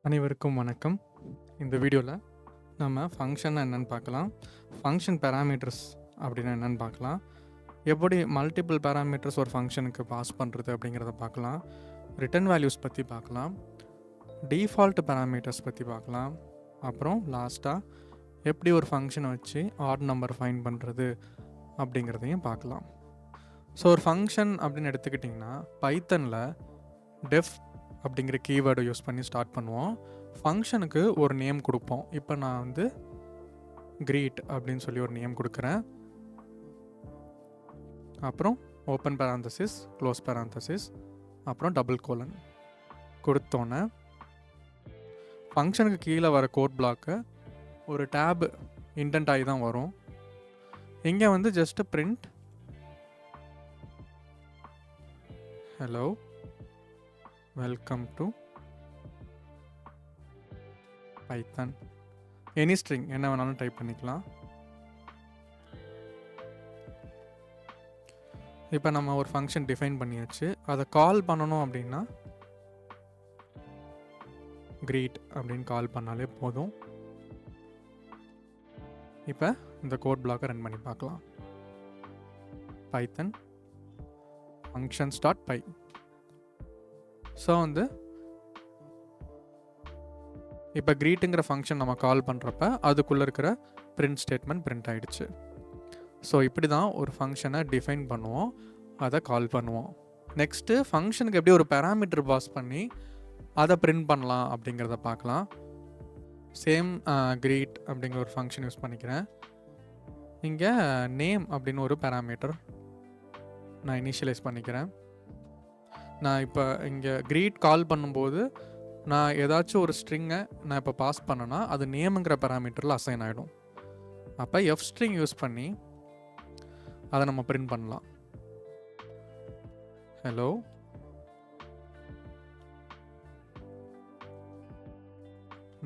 அனைவருக்கும் வணக்கம். இந்த வீடியோவில் நம்ம ஃபங்க்ஷன் என்னன்னு பார்க்கலாம். ஃபங்க்ஷன் பேராமீட்டர்ஸ் அப்படின்னா என்னன்னு பார்க்கலாம். எப்படி மல்டிபிள் பேராமீட்டர்ஸ் ஒரு ஃபங்க்ஷனுக்கு பாஸ் பண்ணுறது அப்படிங்கிறத பார்க்கலாம். ரிட்டர்ன் வேல்யூஸ் பற்றி பார்க்கலாம். டிஃபால்ட் பேராமீட்டர்ஸ் பற்றி பார்க்கலாம். அப்புறம் லாஸ்ட்டாக எப்படி ஒரு ஃபங்க்ஷனை வச்சு ஆட் நம்பர் ஃபைண்ட் பண்ணுறது அப்படிங்கிறதையும் பார்க்கலாம். ஸோ ஒரு ஃபங்க்ஷன் அப்படின்னு எடுத்துக்கிட்டிங்கன்னா பைத்தனில் டெஃப் அப்படிங்கிற கீவேர்டை யூஸ் பண்ணி ஸ்டார்ட் பண்ணுவோம். ஃபங்க்ஷனுக்கு ஒரு நேம் கொடுப்போம். இப்போ நான் வந்து கிரீட் அப்படின்னு சொல்லி ஒரு நேம் கொடுக்குறேன். அப்புறம் ஓப்பன் பேராந்தசிஸ், க்ளோஸ் பேராந்தசிஸ், அப்புறம் டபுள் கோலன் கொடுத்தோன்னே ஃபங்க்ஷனுக்கு கீழே வர கோட் பிளாக்கை ஒரு டேப் இன்டென்ட் ஆகி தான் வரும். இங்கே வந்து just print hello welcome to Python, any string என்ன வேணாலும் டைப் பண்ணிக்கலாம். இப்போ நம்ம ஒரு ஃபங்க்ஷன் டிஃபைன் பண்ணியாச்சு. அதை கால் பண்ணணும் அப்படின்னா கிரீட் அப்படின்னு கால் பண்ணாலே போதும். இப்போ இந்த கோட் பிளாக்கை ரன் பண்ணி பார்க்கலாம். பைத்தன் functions.py. ஸோ வந்து இப்போ கிரீட்டுங்கிற ஃபங்க்ஷன் நம்ம கால் பண்ணுறப்ப அதுக்குள்ளே இருக்கிற பிரிண்ட் ஸ்டேட்மெண்ட் பிரிண்ட் ஆகிடுச்சு. ஸோ இப்படி தான் ஒரு ஃபங்க்ஷனை டிஃபைன் பண்ணுவோம், அதை கால் பண்ணுவோம். நெக்ஸ்ட்டு ஃபங்க்ஷனுக்கு எப்படி ஒரு பேராமீட்டர் பாஸ் பண்ணி அதை பிரிண்ட் பண்ணலாம் அப்படிங்கிறத பார்க்கலாம். சேம் கிரீட் அப்படிங்கிற ஒரு ஃபங்க்ஷன் யூஸ் பண்ணிக்கிறேன். இங்கே நேம் அப்படின்னு ஒரு பேராமீட்டர் நான் இனிஷியலைஸ் பண்ணிக்கிறேன். நான் இப்போ இங்கே கிரீட் கால் பண்ணும்போது நான் ஏதாச்சும் ஒரு ஸ்ட்ரிங்கை நான் இப்போ பாஸ் பண்ணேன்னா அது நேமுங்கிற பேராமீட்டரில் அசைன் ஆகிடும். அப்போ எஃப் ஸ்ட்ரிங் யூஸ் பண்ணி அதை நம்ம பிரிண்ட் பண்ணலாம். ஹலோ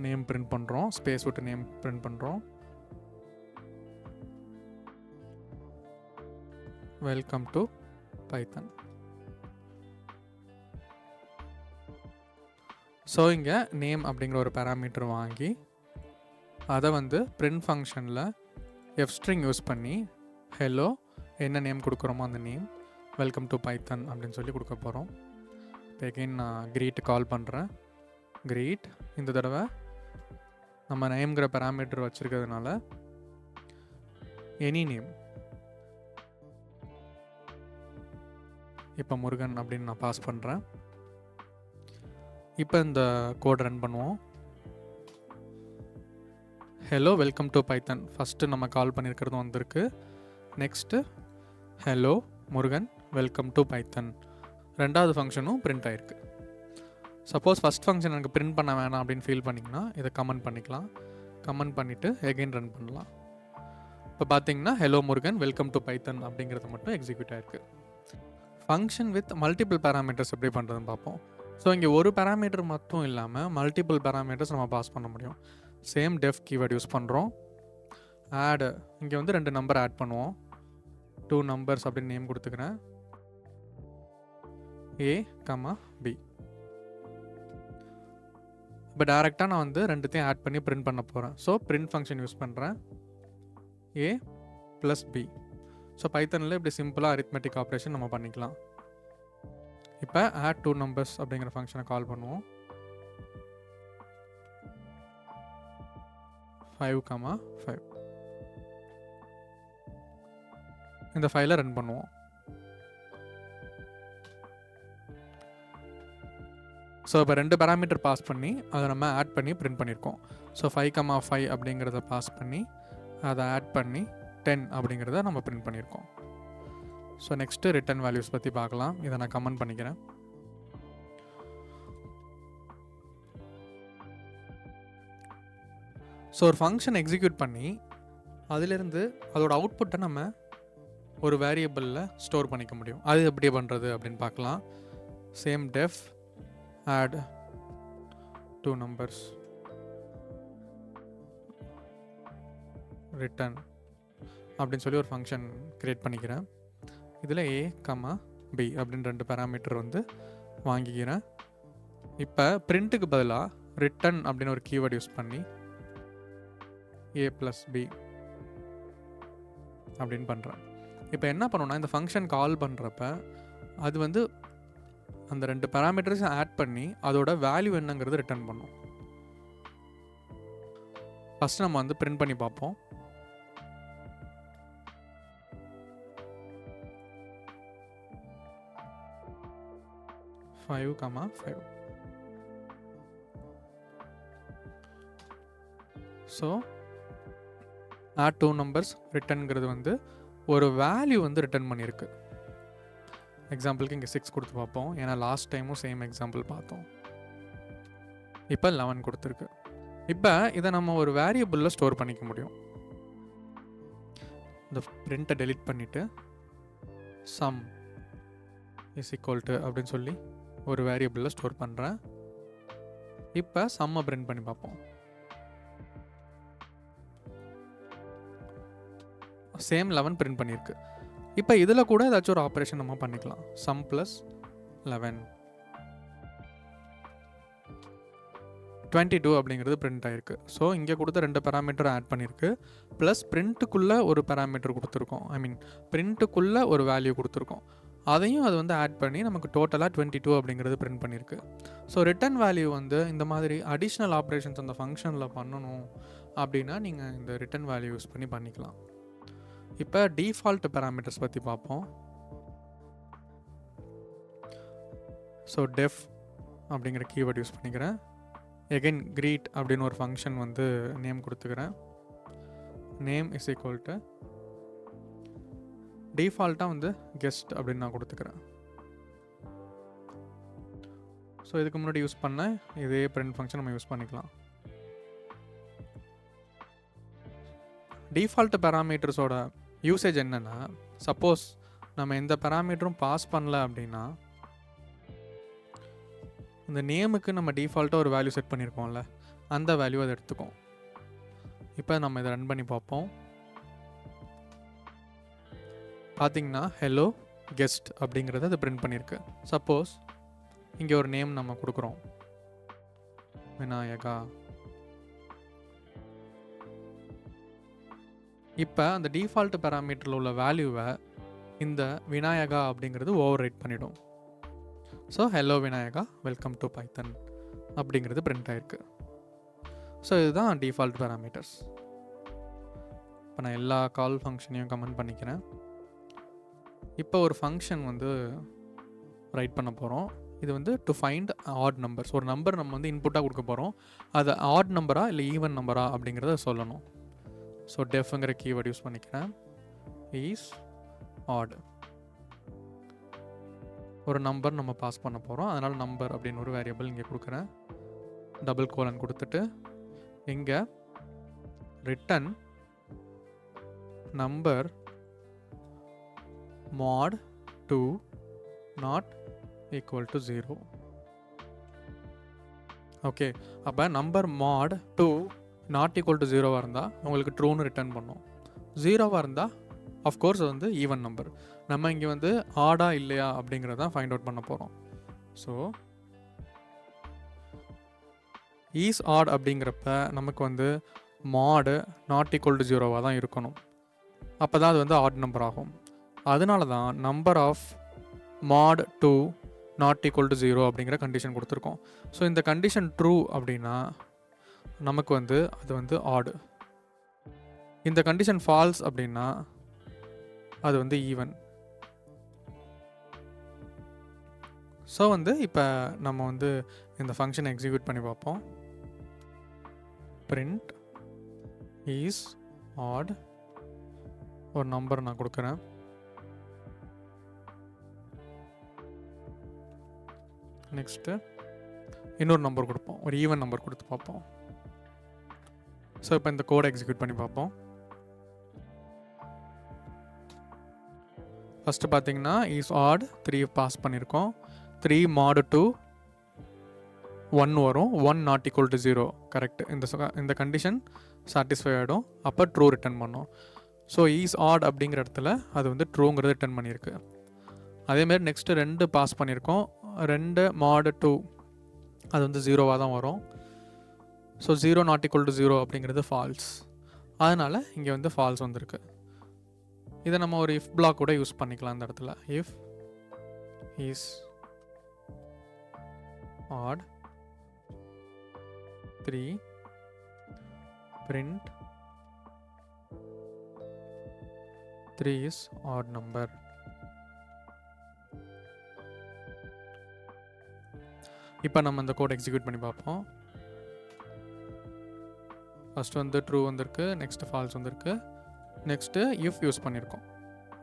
நேம் பிரிண்ட் பண்ணுறோம், ஸ்பேஸ் விட்டு நேம் பிரிண்ட் பண்ணுறோம். Welcome to Python. ஸோ இங்கே நேம் அப்படிங்கிற ஒரு பேராமீட்டர் வாங்கி அதை வந்து பிரிண்ட் ஃபங்க்ஷனில் எஃப் ஸ்ட்ரிங் யூஸ் பண்ணி ஹலோ என்ன நேம் கொடுக்குறோமோ அந்த நேம் வெல்கம் டு பைத்தன் அப்படின்னு சொல்லி கொடுக்க போகிறோம். இப்போ எகைன் நான் கிரீட் கால் பண்ணுறேன். கிரீட் இந்த தடவை நம்ம நேம்ங்கிற பேராமீட்டர் வச்சுருக்கிறதுனால எனி நேம், இப்போ முருகன் அப்படின்னு நான் பாஸ் பண்ணுறேன். இப்போ இந்த கோட் ரன் பண்ணுவோம். Hello welcome to Python first நம்ம கால் பண்ணியிருக்கிறது வந்திருக்கு. Next hello Murugan welcome to Python ரெண்டாவது ஃபங்க்ஷனும் பிரிண்ட் ஆகிருக்கு. சப்போஸ் ஃபஸ்ட் ஃபங்க்ஷன் எனக்கு பிரிண்ட் பண்ண வேணாம் அப்படின்னு ஃபீல் பண்ணிங்கன்னா இதை கமெண்ட் பண்ணிக்கலாம். கமெண்ட் பண்ணிவிட்டு எகைன் ரன் பண்ணலாம். இப்போ பார்த்தீங்கன்னா hello Murugan welcome to Python அப்படிங்கிறது மட்டும் எக்ஸிக்யூட் ஆகிருக்கு. ஃபங்க்ஷன் வித் மல்டிபிள் பேராமீட்டர்ஸ் எப்படி பண்ணுறதுன்னு பார்ப்போம். ஸோ இங்கே ஒரு பேராமீட்டர் மட்டும் இல்லாமல் மல்டிபிள் பேராமீட்டர்ஸ் நம்ம பாஸ் பண்ண முடியும். சேம் டெஃப் கீவேர்ட் யூஸ் பண்ணுறோம். ஆட் இங்கே வந்து 2 நம்பர் ஆட் பண்ணுவோம். 2 நம்பர்ஸ் அப்படின்னு நேம் கொடுத்துக்கிறேன். A, B. இப்போ டேரெக்டாக நான் வந்து ரெண்டுத்தையும் ஆட் பண்ணி பிரிண்ட் பண்ண போகிறேன். ஸோ பிரிண்ட் ஃபங்க்ஷன் யூஸ் பண்ணுறேன். A + B. ஸோ பைத்தனில் இப்படி சிம்பிளாக அரித்மெட்டிக் ஆப்ரேஷன் நம்ம பண்ணிக்கலாம். இப்போ ஆட் 2 நம்பர்ஸ் அப்படிங்கிற ஃபங்க்ஷனை கால் பண்ணுவோம். 5, 5 இந்த ஃபைலை ரன் பண்ணுவோம். ஸோ இப்போ 2 பேராமீட்டர் பாஸ் பண்ணி அதை நம்ம ஆட் பண்ணி பிரிண்ட் பண்ணியிருக்கோம். ஸோ 5, 5 அப்படிங்கிறத பாஸ் பண்ணி அதை ஆட் பண்ணி 10 அப்படிங்கிறத நம்ம பிரிண்ட் பண்ணியிருக்கோம். ஸோ நெக்ஸ்ட்டு ரிட்டர்ன் வேல்யூஸ் பற்றி பார்க்கலாம். இதை நான் கமெண்ட் பண்ணிக்கிறேன். ஸோ ஒரு ஃபங்க்ஷன் எக்ஸிக்யூட் பண்ணி அதிலிருந்து அதோட அவுட்புட்டை நம்ம ஒரு வேரியபிளில் ஸ்டோர் பண்ணிக்க முடியும். அது எப்படி பண்ணுறது அப்படின்னு பார்க்கலாம். Same def add 2 numbers return அப்படின்னு சொல்லி ஒரு ஃபங்க்ஷன் க்ரியேட் பண்ணிக்கிறேன். இதில் A, B அப்படின்னு 2 பேராமீட்டர் வந்து வாங்கிக்கிறேன். இப்போ பிரிண்ட்டுக்கு பதிலாக ரிட்டன் அப்படின்னு ஒரு கீவேர்ட் யூஸ் பண்ணி a + b அப்படின்னு பண்ணுறேன். இப்போ என்ன பண்ணணும்னா இந்த ஃபங்க்ஷன் கால் பண்ணுறப்ப அது வந்து அந்த 2 பேராமீட்டர்ஸும் ஆட் பண்ணி அதோட வேல்யூ என்னங்கிறது ரிட்டர்ன் பண்ணும். ஃபஸ்ட்டு நம்ம வந்து பிரிண்ட் பண்ணி பார்ப்போம். Five comma 5. So add 2 numbers ரிட்டர்ன்கிறது வந்து ஒரு வேல்யூ வந்து ரிட்டர்ன் பண்ணியிருக்கு. எக்ஸாம்பிளுக்கு இங்கே 6 கொடுத்து பார்ப்போம். ஏன்னா லாஸ்ட் டைமும் சேம் எக்ஸாம்பிள் பார்த்தோம். இப்போ 11 கொடுத்துருக்கு. இப்போ இதை நம்ம ஒரு வேரியபிளில் ஸ்டோர் பண்ணிக்க முடியும். இந்த பிரிண்ட்டை டெலிட் பண்ணிவிட்டு sum = அப்படின்னு சொல்லி ஒரு வேரியபிளில் ஸ்டோர் பண்ணுறேன். இப்போ சம்மை பிரிண்ட் பண்ணி பார்ப்போம். சேம் 11 பிரிண்ட் பண்ணியிருக்கு. இப்போ இதில் கூட ஏதாச்சும் ஒரு ஆப்ரேஷன் நம்ம பண்ணிக்கலாம். sum + 11 22 அப்படிங்கிறது பிரிண்ட் ஆகிருக்கு. ஸோ இங்கே கொடுத்த 2 பேராமீட்டர் ஆட் பண்ணியிருக்கு. ப்ளஸ் பிரிண்ட்டுக்குள்ளே ஒரு பேராமீட்டர் கொடுத்துருக்கோம். ஐ மீன் பிரிண்ட்டுக்குள்ளே ஒரு வேல்யூ கொடுத்துருக்கோம். அதையும் அது வந்து ஆட் பண்ணி நமக்கு டோட்டலாக 22 அப்படிங்கிறது பிரிண்ட் பண்ணியிருக்கு. ஸோ ரிட்டன் வேல்யூ வந்து இந்த மாதிரி அடிஷ்னல் ஆப்ரேஷன்ஸ் அந்த ஃபங்க்ஷனில் பண்ணணும் அப்படின்னா நீங்கள் இந்த ரிட்டன் வேல்யூ யூஸ் பண்ணி பண்ணிக்கலாம். இப்போ டிஃபால்ட் பேராமீட்டர்ஸ் பற்றி பார்ப்போம். ஸோ def அப்படிங்கிற கீவேர்ட் யூஸ் பண்ணிக்கிறேன். எகைன் greet அப்படின்னு ஒரு ஃபங்க்ஷன் வந்து நேம் கொடுத்துக்கிறேன். நேம் = டிஃபால்ட்டாக வந்து கெஸ்ட் அப்படின்னு நான் கொடுத்துக்கிறேன். ஸோ இதுக்கு முன்னாடி யூஸ் பண்ண இதே பிரிண்ட் ஃபங்க்ஷன் நம்ம யூஸ் பண்ணிக்கலாம். டிஃபால்ட் பேராமீட்டர்ஸோட யூசேஜ் என்னென்னா, சப்போஸ் நம்ம எந்த பேராமீட்டரும் பாஸ் பண்ணல அப்படின்னா இந்த நேமுக்கு நம்ம டிஃபால்ட்டாக ஒரு வேல்யூ செட் பண்ணியிருக்கோம்ல, அந்த வேல்யூ அதை எடுத்துக்கும். இப்போ நம்ம இதை ரன் பண்ணி பார்ப்போம். பார்த்தீங்கன்னா ஹலோ கெஸ்ட் அப்படிங்கிறத அது பிரிண்ட் பண்ணியிருக்கு. சப்போஸ் இங்கே ஒரு நேம் நம்ம கொடுக்குறோம், விநாயகா. இப்போ அந்த டிஃபால்ட் பேராமீட்டரில் உள்ள வேல்யூவை இந்த விநாயகா அப்படிங்கிறது ஓவர் ரைட் பண்ணிடும். So hello Vinayaka welcome to Python அப்படிங்கிறது பிரிண்ட் ஆகிருக்கு. ஸோ இதுதான் டிஃபால்ட் பேராமீட்டர்ஸ். இப்போ நான் எல்லா கால் ஃபங்க்ஷனையும் கமெண்ட் பண்ணிக்கிறேன். இப்போ ஒரு ஃபங்க்ஷன் வந்து ரைட் பண்ண போகிறோம். இது வந்து டு ஃபைண்ட் ஆட் நம்பர்ஸ். ஒரு நம்பர் நம்ம வந்து இன்புட்டாக கொடுக்க போகிறோம். அது ஆட் நம்பரா இல்லை ஈவன் நம்பரா அப்படிங்கிறத சொல்லணும். ஸோ டெஃப்ங்கிற கீவேர்ட் யூஸ் பண்ணிக்கிறேன். Is odd. ஒரு நம்பர் நம்ம பாஸ் பண்ண போகிறோம். அதனால் நம்பர் அப்படின்னு ஒரு வேரியபிள் இங்கே கொடுக்குறேன். டபுள் கோலன் கொடுத்துட்டு இங்கே return number mod 2 not equal to 0. Okay, அப்போ number mod 2 not equal to 0வாக இருந்தால் உங்களுக்கு ட்ரூன்னு ரிட்டர்ன் பண்ணும். 0வாக இருந்தால் ஆஃப்கோர்ஸ் அது வந்து ஈவன் நம்பர். நம்ம இங்கே வந்து ஆடா இல்லையா அப்படிங்கிறதான் ஃபைண்ட் அவுட் பண்ண போகிறோம். ஸோ ஈஸ் ஆட் அப்படிங்கிறப்ப நமக்கு வந்து mod நாட் ஈக்குவல் டு 0வாக தான் இருக்கணும். அப்போ தான் அது வந்து ஆட் நம்பர் ஆகும். அதனால தான் number of mod 2 not equal to 0 அப்படிங்கிற கண்டிஷன் கொடுத்துருக்கோம். ஸோ இந்த கண்டிஷன் ட்ரூ அப்படின்னா நமக்கு வந்து அது வந்து ஆடு. இந்த கண்டிஷன் ஃபால்ஸ் அப்படின்னா அது வந்து ஈவன். ஸோ வந்து இப்போ நம்ம வந்து இந்த ஃபங்க்ஷனை எக்ஸிக்யூட் பண்ணி பார்ப்போம். print is odd. ஒரு நம்பர் நான் கொடுக்குறேன். நெக்ஸ்ட்டு இன்னொரு நம்பர் கொடுப்போம். ஒரு ஈவன் நம்பர் கொடுத்து பார்ப்போம். ஸோ இப்போ இந்த கோடை எக்ஸிக்யூட் பண்ணி பார்ப்போம். ஃபஸ்ட்டு பார்த்தீங்கன்னா இஸ் ஆட் 3 பாஸ் பண்ணியிருக்கோம். 3 mod 2 1 வரும். 1 நாட் ஈக்குவல் டு 0 கரெக்ட். இந்த கண்டிஷன் சாட்டிஸ்ஃபை ஆகிடும். அப்போ ட்ரூ ரிட்டர்ன் பண்ணோம். ஸோ இஸ் ஆட் அப்படிங்கிற இடத்துல அது வந்து ட்ரூங்கிறது ரிட்டர்ன் பண்ணியிருக்கு. அதேமாரி நெக்ஸ்ட்டு 2 பாஸ் பண்ணியிருக்கோம். 2 mod 2 அது வந்து 0வாக தான் வரும். ஸோ 0 நாட் ஈக்குவல் டு 0 அப்படிங்கிறது ஃபால்ஸ். அதனால் இங்கே வந்து ஃபால்ஸ் வந்திருக்கு. இதை நம்ம ஒரு இஃப் பிளாக் கூட யூஸ் பண்ணிக்கலாம் இந்த இடத்துல. If is odd 3 print 3 is odd number. இப்போ நம்ம இந்த கோட் எக்ஸிக்யூட் பண்ணி பார்ப்போம். ஃபர்ஸ்ட் வந்து ட்ரூ வந்திருக்கு, நெக்ஸ்ட் ஃபால்ஸ் வந்திருக்கு, நெக்ஸ்ட்டு இஃப் யூஸ் பண்ணியிருக்கோம்.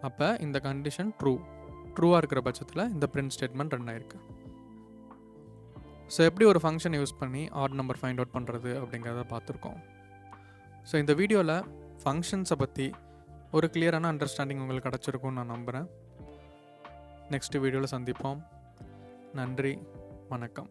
அப்போ இந்த கண்டிஷன் ட்ரூவாக இருக்கிற பட்சத்தில் இந்த பிரிண்ட் ஸ்டேட்மெண்ட் ரன் ஆயிருக்கு. ஸோ எப்படி ஒரு ஃபங்க்ஷன் யூஸ் பண்ணி ஆட் நம்பர் ஃபைண்ட் அவுட் பண்ணுறது அப்படிங்கிறத பார்த்துருக்கோம். ஸோ இந்த வீடியோவில் ஃபங்க்ஷன்ஸை பற்றி ஒரு கிளியரான அண்டர்ஸ்டாண்டிங் உங்களுக்கு கிடச்சிருக்கும்னு நான் நம்புகிறேன். நெக்ஸ்ட் வீடியோவில் சந்திப்போம். நன்றி, வணக்கம்.